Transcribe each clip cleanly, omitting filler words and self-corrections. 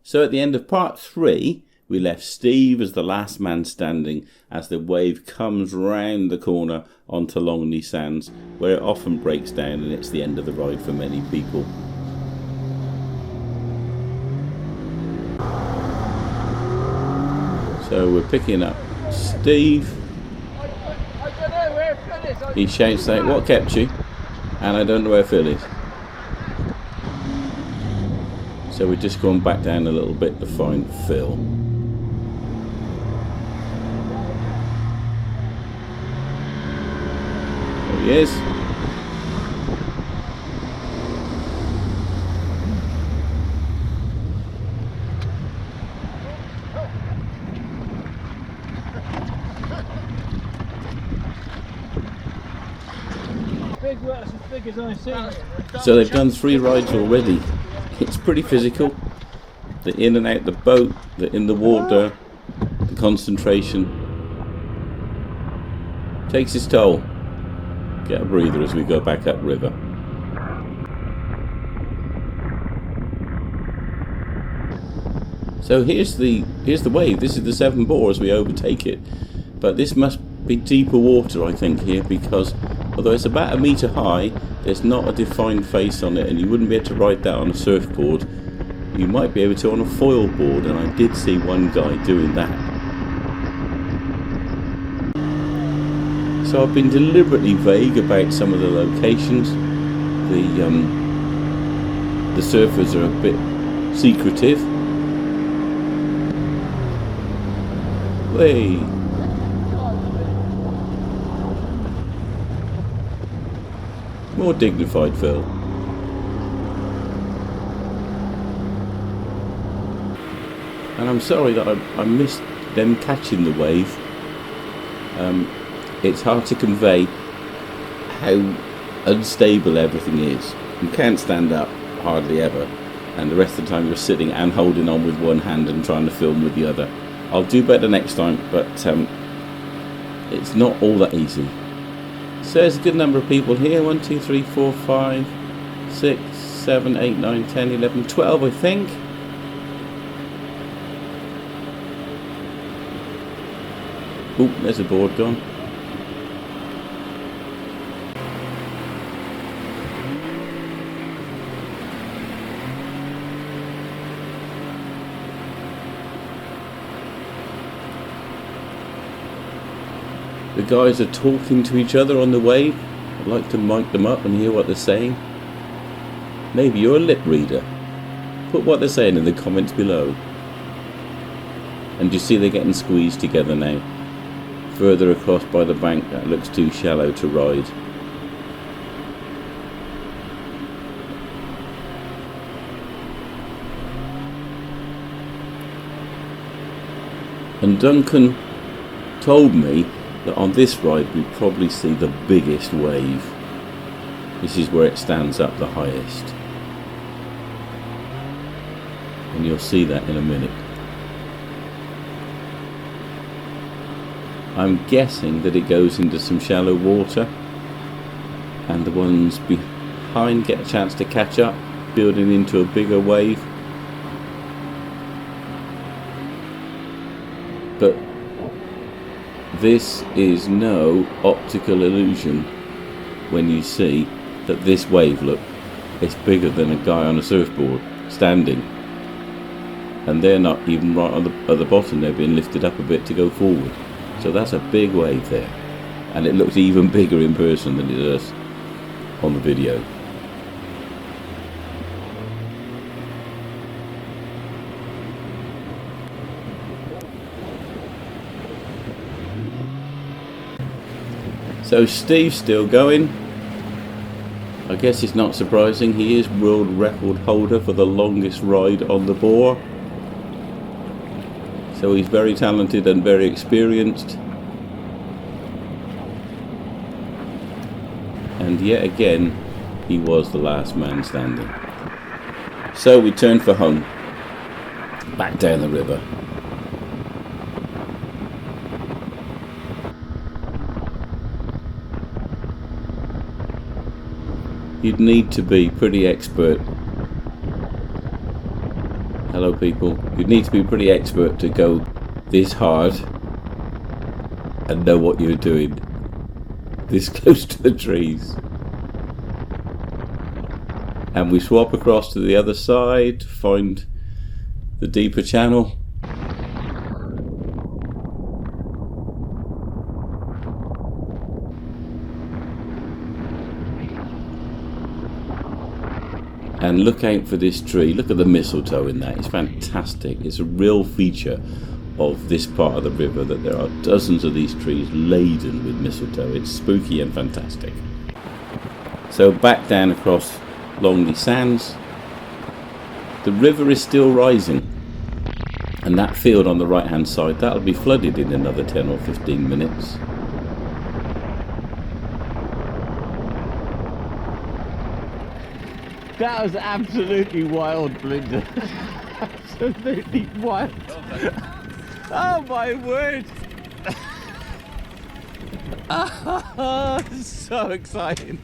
So at the end of part 3, we left Steve as the last man standing as the wave comes round the corner onto Longley Sands, where it often breaks down and it's the end of the ride for many people. So we're picking up Steve. He shouts out, "What kept you?" And I don't know where Phil is. So we're just going back down a little bit to find Phil. There he is. So they've done 3 rides already. It's pretty physical. The in and out the boat, the in the water, the concentration. Takes its toll. Get a breather as we go back upriver. So here's the wave. This is the Severn bore as we overtake it. But this must be deeper water, I think, here, because although it's about 1 metre high, there's not a defined face on it, and you wouldn't be able to ride that on a surfboard. You might be able to on a foil board, and I did see one guy doing that. So I've been deliberately vague about some of the locations. The surfers are a bit secretive. Way. More dignified, Phil. And I'm sorry that I missed them catching the wave. It's hard to convey how unstable everything is. You can't stand up hardly ever, and the rest of the time you're sitting and holding on with one hand and trying to film with the other. I'll do better next time, but it's not all that easy. So there's a good number of people here. 1, 2, 3, 4, 5, 6, 7, 8, 9, 10, 11, 12, I think. Oop, there's a board gone. The guys are talking to each other on the wave. I'd like to mic them up and hear what they're saying. Maybe you're a lip reader. Put what they're saying in the comments below. And you see they're getting squeezed together now. Further across by the bank, that looks too shallow to ride. And Duncan told me that on this ride we probably see the biggest wave. This is where it stands up the highest. And you'll see that in a minute. I'm guessing that it goes into some shallow water, and the ones behind get a chance to catch up, building into a bigger wave. But this is no optical illusion when you see that this wave, look, it's bigger than a guy on a surfboard standing, and they're not even right at the bottom. They're being lifted up a bit to go forward. So that's a big wave there, and it looks even bigger in person than it does on the video. So Steve's still going. I guess it's not surprising. He is world record holder for the longest ride on the bore. So he's very talented and very experienced. And yet again, he was the last man standing. So we turned for home, back down the river. You'd need to be pretty expert Hello people. You'd need to be pretty expert to go this hard and know what you're doing this close to the trees. And we swap across to the other side to find the deeper channel. And look out for this tree. Look at the mistletoe in that. It's fantastic. It's a real feature of this part of the river that there are dozens of these trees laden with mistletoe. It's spooky and fantastic. So back down across Longley Sands. The river is still rising. And that field on the right hand side, that'll be flooded in another 10 or 15 minutes. That was absolutely wild, Belinda. Absolutely wild. Oh my word. So exciting.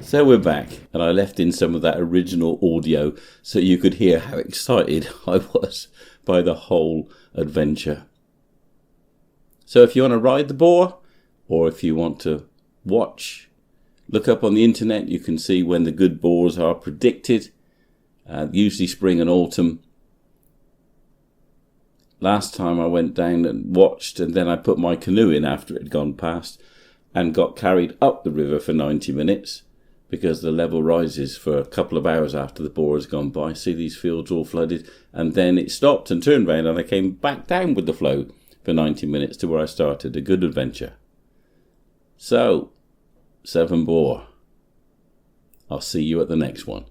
So we're back, and I left in some of that original audio so you could hear how excited I was by the whole adventure. So if you want to ride the boar, or if you want to watch, look up on the internet. You can see when the good boars are predicted, usually spring and autumn. Last time I went down and watched, and then I put my canoe in after it had gone past and got carried up the river for 90 minutes because the level rises for a couple of hours after the boar has gone by. See these fields all flooded, and then it stopped and turned round and I came back down with the flow for 90 minutes to where I started. A good adventure. So, Severn boar. I'll see you at the next one.